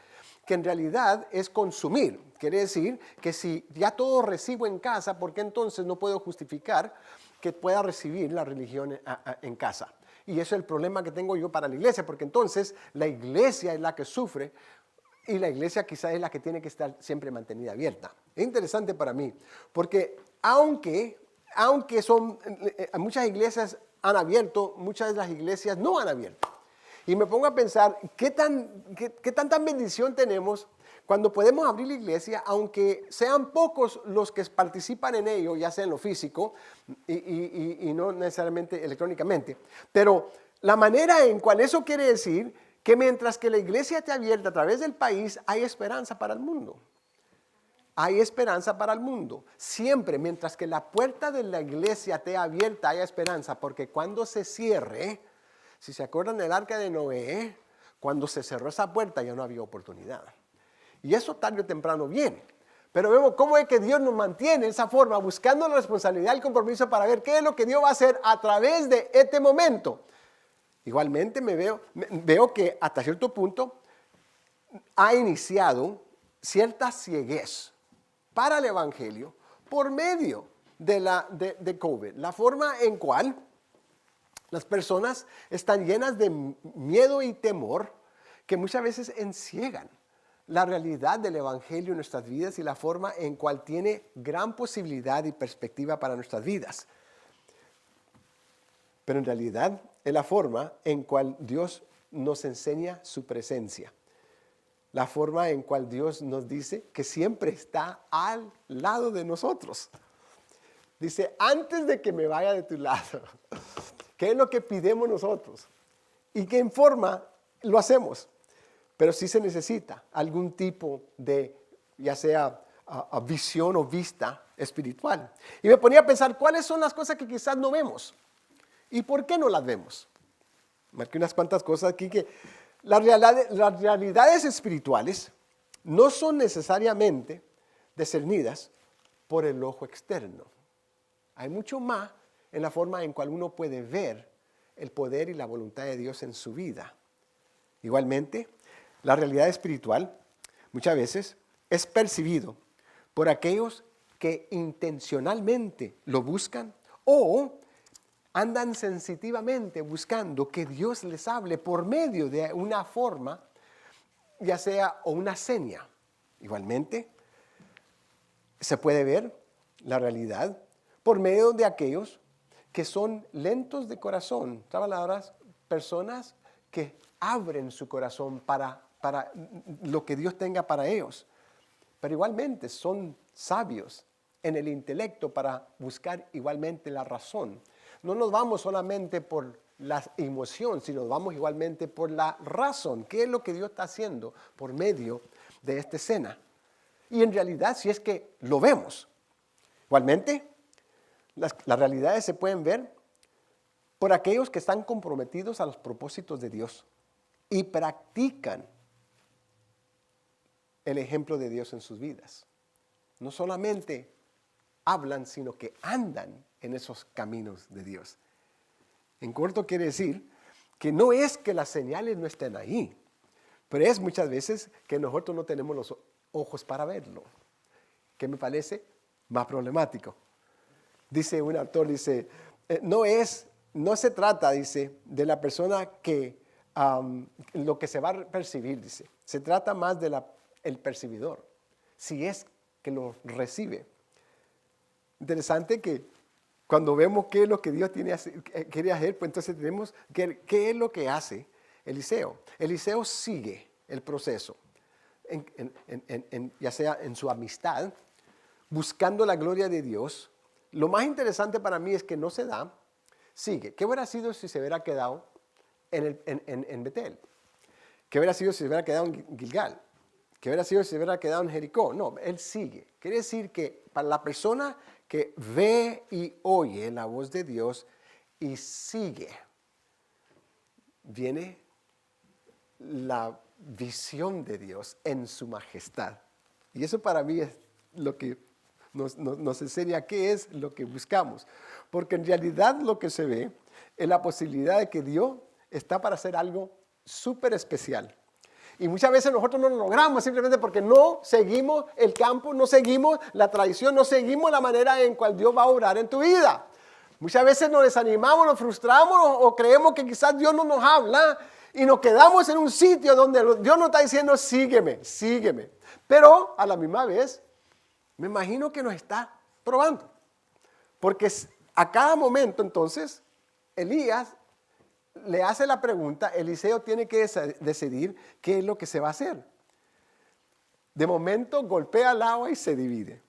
que en realidad es consumir. Quiere decir que si ya todo recibo en casa, ¿por qué entonces no puedo justificar que pueda recibir la religión en casa? Y eso es el problema que tengo yo para la iglesia, porque entonces la iglesia es la que sufre y la iglesia quizás es la que tiene que estar siempre mantenida abierta. Es interesante para mí, porque aunque muchas iglesias han abierto, muchas de las iglesias no han abierto. Y me pongo a pensar, ¿qué tanta bendición tenemos cuando podemos abrir la iglesia, aunque sean pocos los que participan en ello, ya sea en lo físico y no necesariamente electrónicamente? Pero la manera en cual eso quiere decir que mientras que la iglesia esté abierta a través del país, hay esperanza para el mundo. Hay esperanza para el mundo. Siempre, mientras que la puerta de la iglesia esté abierta, hay esperanza, porque cuando se cierre, si se acuerdan del arca de Noé, cuando se cerró esa puerta ya no había oportunidad. Y eso tarde o temprano viene. Pero vemos cómo es que Dios nos mantiene de esa forma, buscando la responsabilidad y el compromiso para ver qué es lo que Dios va a hacer a través de este momento. Igualmente veo que hasta cierto punto ha iniciado cierta cieguez para el evangelio por medio de COVID. La forma en cual las personas están llenas de miedo y temor que muchas veces enciegan la realidad del evangelio en nuestras vidas y la forma en cual tiene gran posibilidad y perspectiva para nuestras vidas. Pero en realidad es la forma en cual Dios nos enseña su presencia. La forma en cual Dios nos dice que siempre está al lado de nosotros. Dice, antes de que me vaya de tu lado, ¿qué es lo que pidemos nosotros? ¿Y qué en forma lo hacemos? Pero sí se necesita algún tipo de, ya sea visión o vista espiritual. Y me ponía a pensar, ¿cuáles son las cosas que quizás no vemos? ¿Y por qué no las vemos? Marqué unas cuantas cosas aquí que las realidades espirituales no son necesariamente discernidas por el ojo externo. Hay mucho más en la forma en cual uno puede ver el poder y la voluntad de Dios en su vida. Igualmente, la realidad espiritual muchas veces es percibido por aquellos que intencionalmente lo buscan o andan sensitivamente buscando que Dios les hable por medio de una forma, ya sea o una seña. Igualmente, se puede ver la realidad por medio de aquellos que son lentos de corazón. Palabras, personas que abren su corazón para lo que Dios tenga para ellos. Pero igualmente son sabios en el intelecto para buscar igualmente la razón. No nos vamos solamente por la emoción, sino nos vamos igualmente por la razón. ¿Qué es lo que Dios está haciendo por medio de esta escena? Y en realidad, si es que lo vemos, igualmente, las realidades se pueden ver por aquellos que están comprometidos a los propósitos de Dios y practican el ejemplo de Dios en sus vidas. No solamente hablan, sino que andan en esos caminos de Dios. En corto quiere decir que no es que las señales no estén ahí, pero es muchas veces que nosotros no tenemos los ojos para verlo, que me parece más problemático. Dice un autor, dice, no se trata, dice, de la persona que lo que se va a percibir, dice, se trata más del percibidor, si es que lo recibe. Interesante que cuando vemos qué es lo que Dios quiere hacer, pues entonces tenemos qué es lo que hace Eliseo. Eliseo sigue el proceso, ya sea en su amistad, buscando la gloria de Dios, lo más interesante para mí es que no se da, sigue. ¿Qué hubiera sido si se hubiera quedado en Betel? ¿Qué hubiera sido si se hubiera quedado en Gilgal? ¿Qué hubiera sido si se hubiera quedado en Jericó? No, él sigue. Quiere decir que para la persona que ve y oye la voz de Dios y sigue, viene la visión de Dios en su majestad. Y eso para mí es lo que nos enseña qué es lo que buscamos. Porque en realidad lo que se ve es la posibilidad de que Dios está para hacer algo súper especial. Y muchas veces nosotros no lo logramos simplemente porque no seguimos el campo, no seguimos la tradición, no seguimos la manera en cual Dios va a obrar en tu vida. Muchas veces nos desanimamos, nos frustramos o creemos que quizás Dios no nos habla y nos quedamos en un sitio donde Dios nos está diciendo sígueme, sígueme. Pero a la misma vez me imagino que nos está probando. Porque a cada momento entonces Elías le hace la pregunta, Eliseo tiene que decidir qué es lo que se va a hacer. De momento golpea el agua y se divide.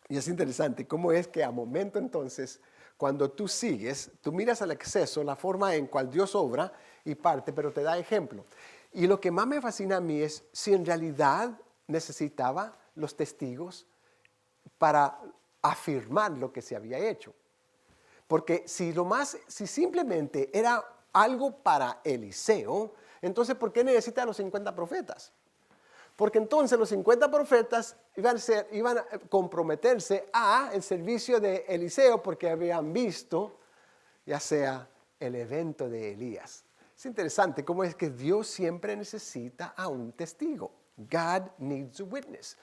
Y es interesante cómo es que a momento entonces, cuando tú sigues, tú miras al exceso, la forma en cual Dios obra y parte, pero te da ejemplo. Y lo que más me fascina a mí es si en realidad necesitaba los testigos para afirmar lo que se había hecho. Porque si simplemente era algo para Eliseo, entonces ¿por qué necesita los 50 profetas? Porque entonces los 50 profetas iban a comprometerse el servicio de Eliseo porque habían visto ya sea el evento de Elías. Es interesante cómo es que Dios siempre necesita a un testigo. God needs a witness.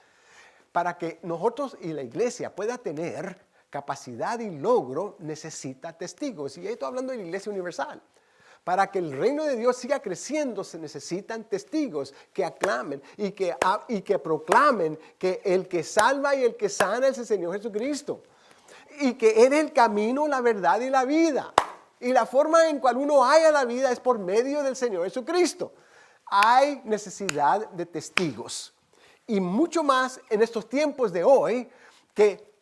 Para que nosotros y la iglesia pueda tener capacidad y logro, necesita testigos. Y estoy hablando de la iglesia universal. Para que el reino de Dios siga creciendo, se necesitan testigos que aclamen y que proclamen que el que salva y el que sana es el Señor Jesucristo. Y que Él es el camino, la verdad y la vida. Y la forma en cual uno halla la vida es por medio del Señor Jesucristo. Hay necesidad de testigos. Y mucho más en estos tiempos de hoy que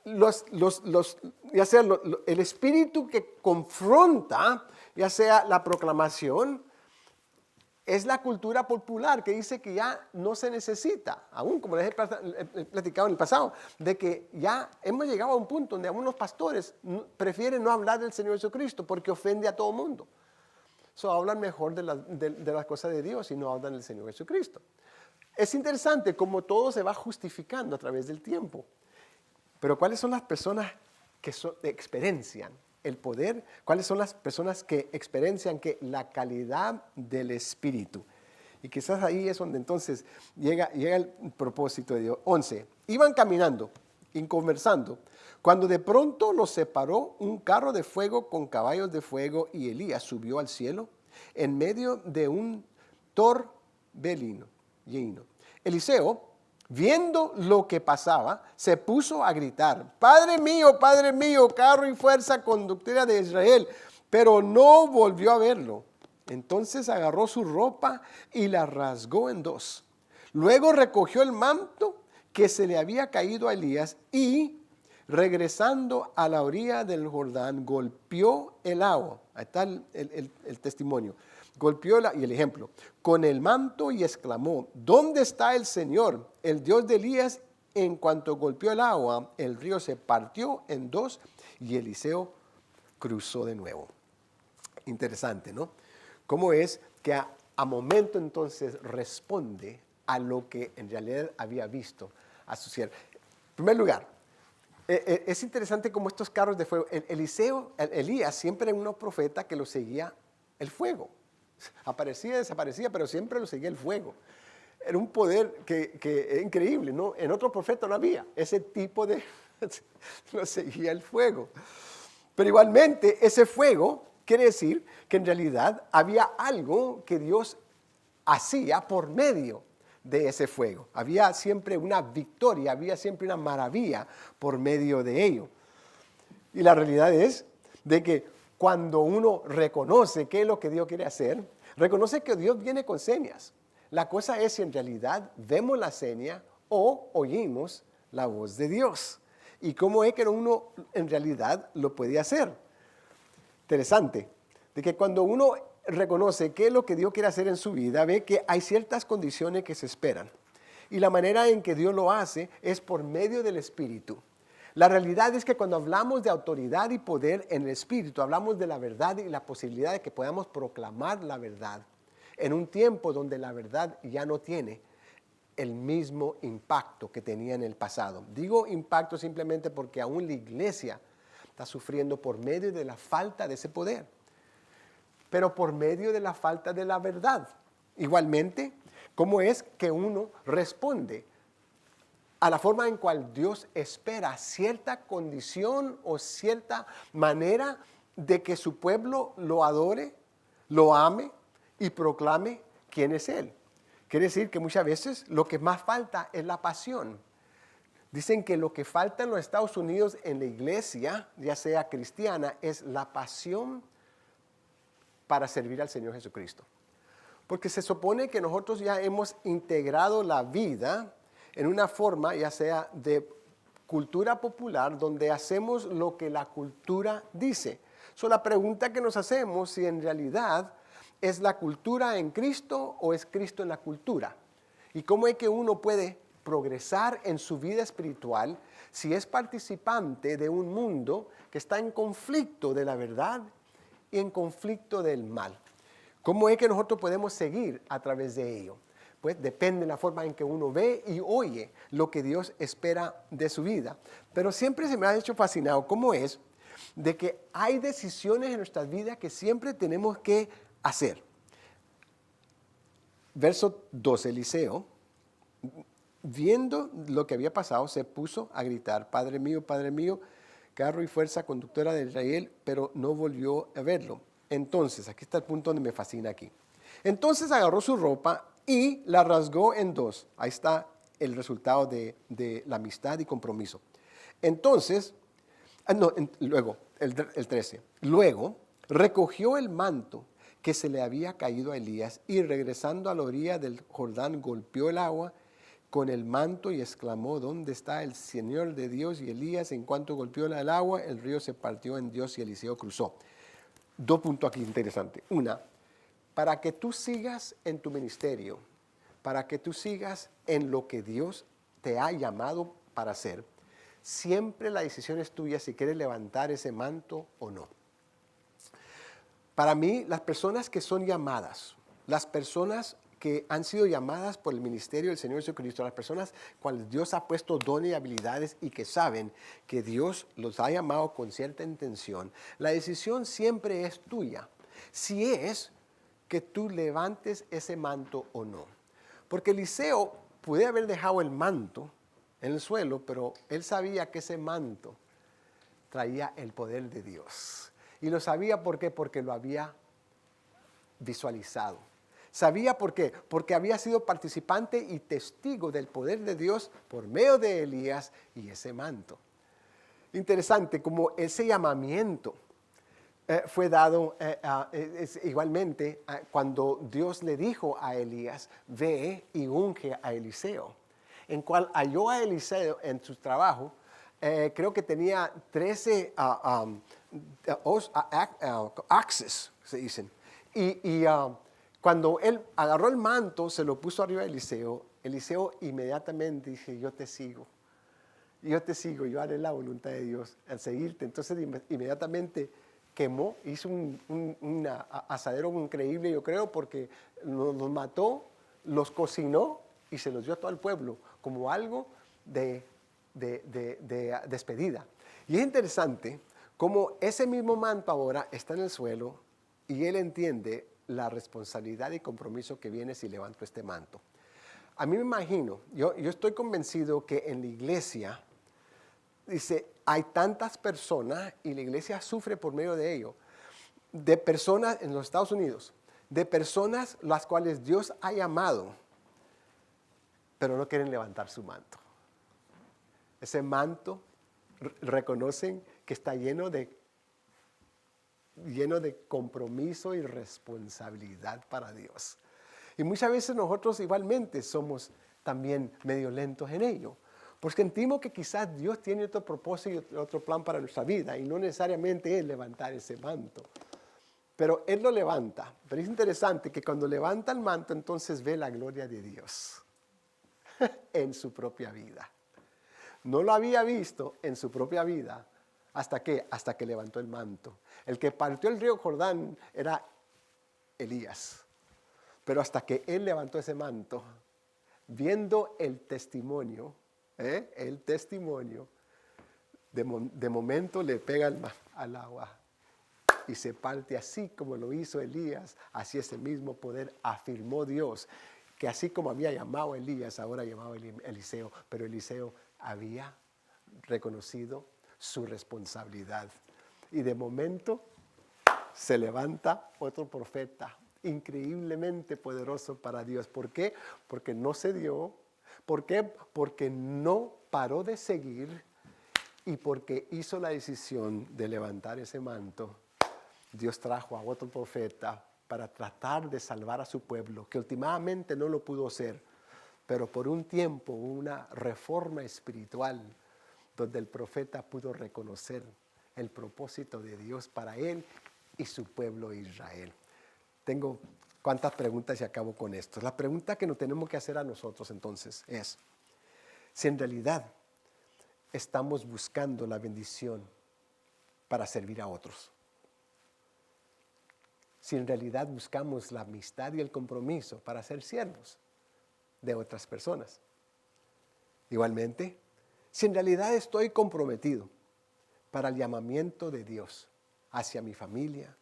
ya sea el espíritu que confronta, ya sea la proclamación, es la cultura popular que dice que ya no se necesita, aún como les he platicado en el pasado, de que ya hemos llegado a un punto donde algunos pastores prefieren no hablar del Señor Jesucristo porque ofende a todo mundo. Hablan mejor de las cosas de Dios y no hablan del Señor Jesucristo. Es interesante cómo todo se va justificando a través del tiempo. Pero ¿cuáles son las personas que experiencian el poder? ¿Cuáles son las personas que experiencian la calidad del Espíritu? Y quizás ahí es donde entonces llega el propósito de Dios. 11. Iban caminando y conversando, cuando de pronto los separó un carro de fuego con caballos de fuego y Elías subió al cielo en medio de un torbellino. Eliseo, viendo lo que pasaba, se puso a gritar: Padre mío, carro y fuerza conductora de Israel. Pero no volvió a verlo. Entonces agarró su ropa y la rasgó en dos. Luego recogió el manto que se le había caído a Elías y, regresando a la orilla del Jordán, golpeó el agua. Ahí está el testimonio. Golpeó y el ejemplo con el manto y exclamó: ¿Dónde está el Señor, el Dios de Elías? En cuanto golpeó el agua, el río se partió en dos y Eliseo cruzó de nuevo. Interesante, ¿no? Cómo es que a momento entonces responde a lo que en realidad había visto a su siervo. En primer lugar, es interesante cómo estos carros de fuego, Elías siempre era un profeta que lo seguía el fuego. Aparecía y desaparecía, pero siempre lo seguía el fuego. Era un poder que es increíble, ¿no? En otro profeta no había ese tipo de... lo seguía el fuego. Pero igualmente ese fuego quiere decir que en realidad había algo que Dios hacía por medio de ese fuego. Había siempre una victoria, había siempre una maravilla por medio de ello. Y la realidad es de que cuando uno reconoce qué es lo que Dios quiere hacer, reconoce que Dios viene con señas. La cosa es si en realidad vemos la seña o oímos la voz de Dios. Y cómo es que uno en realidad lo puede hacer. Interesante, de que cuando uno reconoce qué es lo que Dios quiere hacer en su vida, ve que hay ciertas condiciones que se esperan. Y la manera en que Dios lo hace es por medio del Espíritu. La realidad es que cuando hablamos de autoridad y poder en el Espíritu, hablamos de la verdad y la posibilidad de que podamos proclamar la verdad en un tiempo donde la verdad ya no tiene el mismo impacto que tenía en el pasado. Digo impacto simplemente porque aún la iglesia está sufriendo por medio de la falta de ese poder, pero por medio de la falta de la verdad. Igualmente, ¿cómo es que uno responde a la forma en cual Dios espera cierta condición o cierta manera de que su pueblo lo adore, lo ame y proclame quién es Él? Quiere decir que muchas veces lo que más falta es la pasión. Dicen que lo que falta en los Estados Unidos en la iglesia, ya sea cristiana, es la pasión para servir al Señor Jesucristo. Porque se supone que nosotros ya hemos integrado la vida en una forma, ya sea de cultura popular, donde hacemos lo que la cultura dice. La pregunta que nos hacemos si en realidad es la cultura en Cristo o es Cristo en la cultura. Y cómo es que uno puede progresar en su vida espiritual si es participante de un mundo que está en conflicto de la verdad y en conflicto del mal. ¿Cómo es que nosotros podemos seguir a través de ello? Pues depende de la forma en que uno ve y oye lo que Dios espera de su vida. Pero siempre se me ha hecho fascinado cómo es de que hay decisiones en nuestras vidas que siempre tenemos que hacer. Verso 12, Eliseo, viendo lo que había pasado, se puso a gritar, Padre mío, carro y fuerza conductora de Israel, pero no volvió a verlo. Entonces, aquí está el punto donde me fascina aquí. Entonces agarró su ropa y la rasgó en dos. Ahí está el resultado de la amistad y compromiso. Entonces, luego, el 13. Luego, recogió el manto que se le había caído a Elías y regresando a la orilla del Jordán golpeó el agua con el manto y exclamó, ¿dónde está el Señor de Dios? Y Elías, en cuanto golpeó el agua, el río se partió en Dios y Eliseo cruzó. Dos puntos aquí interesantes. Una, para que tú sigas en tu ministerio, para que tú sigas en lo que Dios te ha llamado para hacer, siempre la decisión es tuya si quieres levantar ese manto o no. Para mí, las personas que son llamadas, las personas que han sido llamadas por el ministerio del Señor Jesucristo, las personas cuales Dios ha puesto dones y habilidades y que saben que Dios los ha llamado con cierta intención, la decisión siempre es tuya, si es que tú levantes ese manto o no. Porque Eliseo puede haber dejado el manto en el suelo, pero él sabía que ese manto traía el poder de Dios. Y lo sabía ¿por qué? Porque lo había visualizado. ¿Sabía por qué? Porque había sido participante y testigo del poder de Dios por medio de Elías y ese manto. Interesante como ese llamamiento fue dado igualmente cuando Dios le dijo a Elías, ve y unge a Eliseo. En cual halló a Eliseo en su trabajo, creo que tenía 13 axes, se dicen. Y cuando él agarró el manto, se lo puso arriba de Eliseo, Eliseo inmediatamente dice, yo te sigo, yo haré la voluntad de Dios al seguirte. Entonces inmediatamente quemó, hizo un asadero increíble, yo creo, porque los mató, los cocinó y se los dio a todo el pueblo como algo de despedida. Y es interesante cómo ese mismo manto ahora está en el suelo y él entiende la responsabilidad y compromiso que viene si levanto este manto. A mí me imagino, yo estoy convencido que en la iglesia, dice, hay tantas personas y la iglesia sufre por medio de ello, de personas en los Estados Unidos, de personas las cuales Dios ha llamado, pero no quieren levantar su manto. Ese manto reconocen que está lleno de compromiso y responsabilidad para Dios. Y muchas veces nosotros igualmente somos también medio lentos en ello. Porque sentimos que quizás Dios tiene otro propósito y otro plan para nuestra vida y no necesariamente es levantar ese manto. Pero Él lo levanta. Pero es interesante que cuando levanta el manto, entonces ve la gloria de Dios en su propia vida. No lo había visto en su propia vida. ¿Hasta qué? Hasta que levantó el manto. El que partió el río Jordán era Elías. Pero hasta que él levantó ese manto, viendo el testimonio, de momento le pega al agua y se parte así como lo hizo Elías, así ese mismo poder afirmó Dios, que así como había llamado a Elías, ahora llamaba a Eliseo, pero Eliseo había reconocido su responsabilidad. Y de momento se levanta otro profeta, increíblemente poderoso para Dios. ¿Por qué? Porque no cedió. ¿Por qué? Porque no paró de seguir y porque hizo la decisión de levantar ese manto. Dios trajo a otro profeta para tratar de salvar a su pueblo, que últimamente no lo pudo hacer, pero por un tiempo hubo una reforma espiritual donde el profeta pudo reconocer el propósito de Dios para él y su pueblo Israel. Tengo cuántas preguntas y acabo con esto. La pregunta que nos tenemos que hacer a nosotros entonces es, si en realidad estamos buscando la bendición para servir a otros. Si en realidad buscamos la amistad y el compromiso para ser siervos de otras personas. Igualmente, si en realidad estoy comprometido para el llamamiento de Dios hacia mi familia,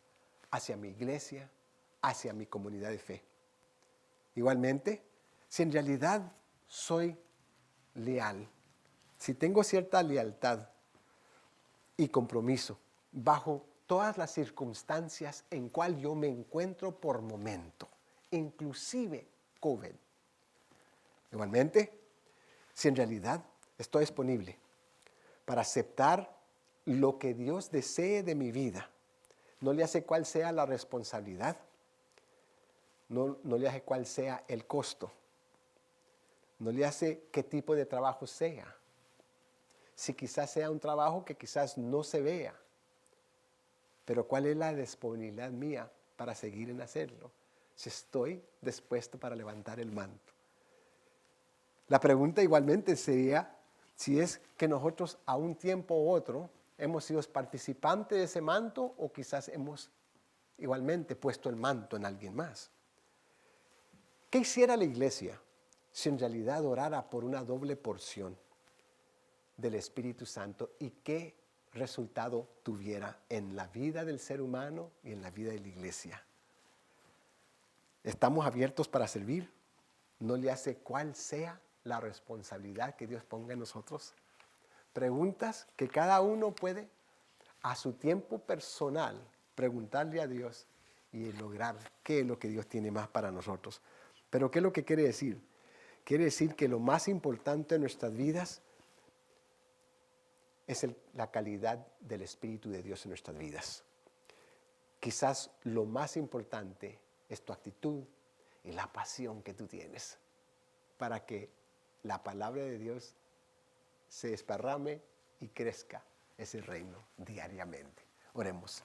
hacia mi iglesia, hacia mi comunidad de fe. Igualmente, si en realidad soy leal, si tengo cierta lealtad y compromiso bajo todas las circunstancias en cual yo me encuentro por momento, inclusive COVID. Igualmente, si en realidad estoy disponible para aceptar lo que Dios desee de mi vida, no le hace cuál sea la responsabilidad, no le hace cuál sea el costo, no le hace qué tipo de trabajo sea, si quizás sea un trabajo que quizás no se vea, pero cuál es la disponibilidad mía para seguir en hacerlo, si estoy dispuesto para levantar el manto. La pregunta igualmente sería si es que nosotros a un tiempo u otro hemos sido participantes de ese manto o quizás hemos igualmente puesto el manto en alguien más. ¿Qué hiciera la iglesia si en realidad orara por una doble porción del Espíritu Santo y qué resultado tuviera en la vida del ser humano y en la vida de la iglesia? ¿Estamos abiertos para servir? ¿No le hace cuál sea la responsabilidad que Dios ponga en nosotros? Preguntas que cada uno puede a su tiempo personal preguntarle a Dios y lograr qué es lo que Dios tiene más para nosotros. Pero ¿qué es lo que quiere decir? Quiere decir que lo más importante en nuestras vidas es la calidad del Espíritu de Dios en nuestras vidas. Quizás lo más importante es tu actitud y la pasión que tú tienes para que la palabra de Dios se desparrame y crezca ese reino diariamente. Oremos.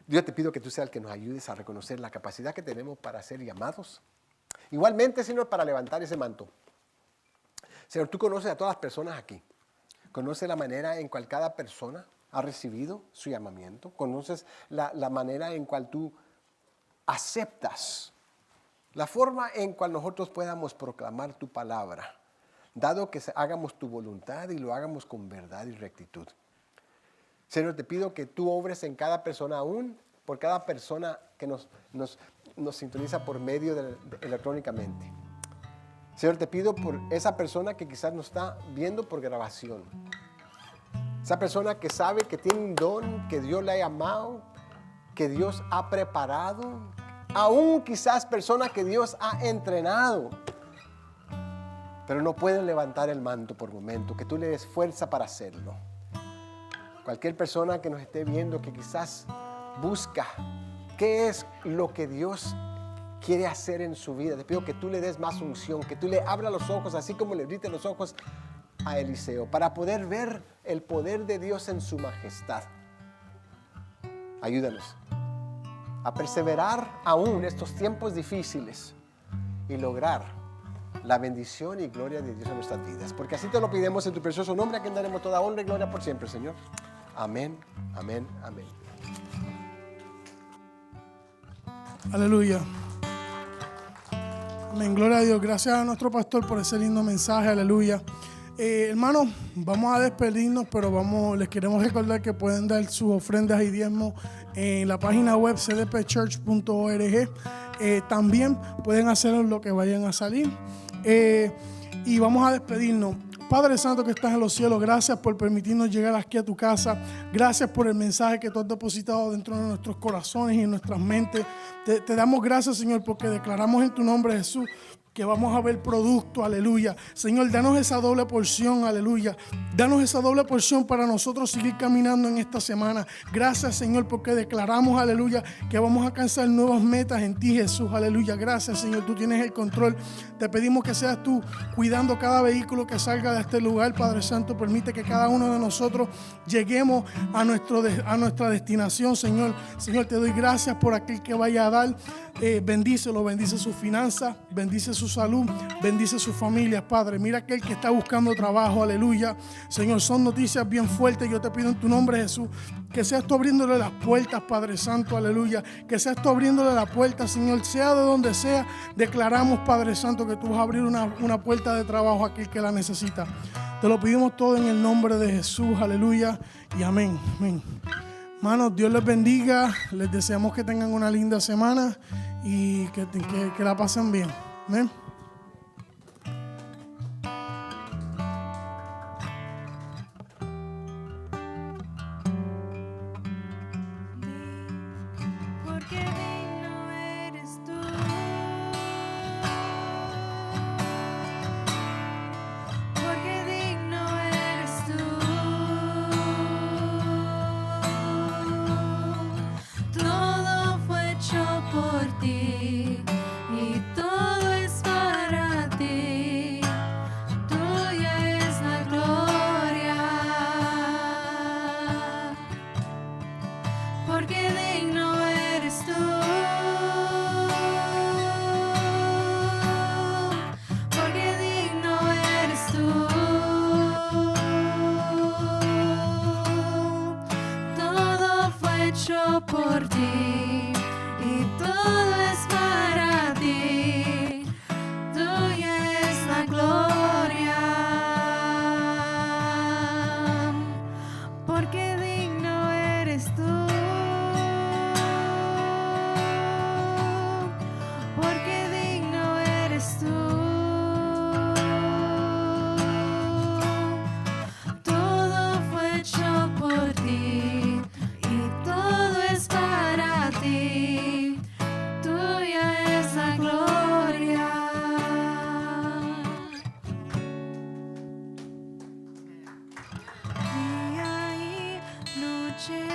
Dios, te pido que tú seas el que nos ayudes a reconocer la capacidad que tenemos para ser llamados. Igualmente, Señor, para levantar ese manto. Señor, tú conoces a todas las personas aquí. Conoces la manera en cual cada persona ha recibido su llamamiento. Conoces la manera en cual tú aceptas. La forma en cual nosotros podamos proclamar tu palabra. Dado que hagamos tu voluntad y lo hagamos con verdad y rectitud. Señor, te pido que tú obres en cada persona aún, por cada persona que nos sintoniza por medio electrónicamente. Señor, te pido por esa persona que quizás nos está viendo por grabación. Esa persona que sabe que tiene un don, que Dios le ha llamado, que Dios ha preparado. Aún quizás personas que Dios ha entrenado, pero no pueden levantar el manto por momento, que tú le des fuerza para hacerlo. Cualquier persona que nos esté viendo que quizás busca qué es lo que Dios quiere hacer en su vida. Te pido que tú le des más unción, que tú le abras los ojos, así como le abriste los ojos a Eliseo, para poder ver el poder de Dios en su majestad. Ayúdanos a perseverar aún estos tiempos difíciles y lograr la bendición y gloria de Dios en nuestras vidas. Porque así te lo pedimos en tu precioso nombre, a quien daremos toda honra y gloria por siempre, Señor. Amén, amén, amén. Aleluya. Amén, gloria a Dios. Gracias a nuestro pastor por ese lindo mensaje, aleluya. Hermanos, vamos a despedirnos, pero les queremos recordar que pueden dar sus ofrendas y diezmos en la página web cdpchurch.org. También pueden hacerlo en lo que vayan a salir. Y vamos a despedirnos. Padre Santo que estás en los cielos, gracias por permitirnos llegar aquí a tu casa. Gracias por el mensaje que tú has depositado dentro de nuestros corazones y en nuestras mentes. Te damos gracias, Señor, porque declaramos en tu nombre, Jesús, que vamos a ver producto, aleluya. Señor, danos esa doble porción, aleluya. Danos esa doble porción para nosotros seguir caminando en esta semana. Gracias, Señor, porque declaramos, aleluya, que vamos a alcanzar nuevas metas en ti, Jesús, aleluya. Gracias, Señor, tú tienes el control. Te pedimos que seas tú cuidando cada vehículo que salga de este lugar, Padre Santo. Permite que cada uno de nosotros lleguemos a nuestra destinación, Señor. Señor, te doy gracias por aquel que vaya a dar. Bendícelo, bendice sus finanzas, bendice su salud, bendice sus familias, Padre. Mira aquel que está buscando trabajo, aleluya. Señor, son noticias bien fuertes. Yo te pido en tu nombre, Jesús, que seas tú abriéndole las puertas, Padre Santo, aleluya. Que seas tú abriéndole la puerta, Señor, sea de donde sea. Declaramos, Padre Santo, que tú vas a abrir una puerta de trabajo a aquel que la necesita. Te lo pedimos todo en el nombre de Jesús, aleluya y amén, amén. Hermanos, Dios les bendiga. Les deseamos que tengan una linda semana y que la pasen bien. Amén. Porque digno eres tú. Porque digno eres tú. Todo fue hecho por ti y todo es para ti. Tuya es la gloria. Porque digno eres tú. Porque digno eres tú. Todo fue hecho por ti y todo es para ti. Tuya es la gloria. Porque digno eres tú. Porque digno eres tú. Todo fue hecho por ti y todo es para ti. Tuya es la gloria. Día y noche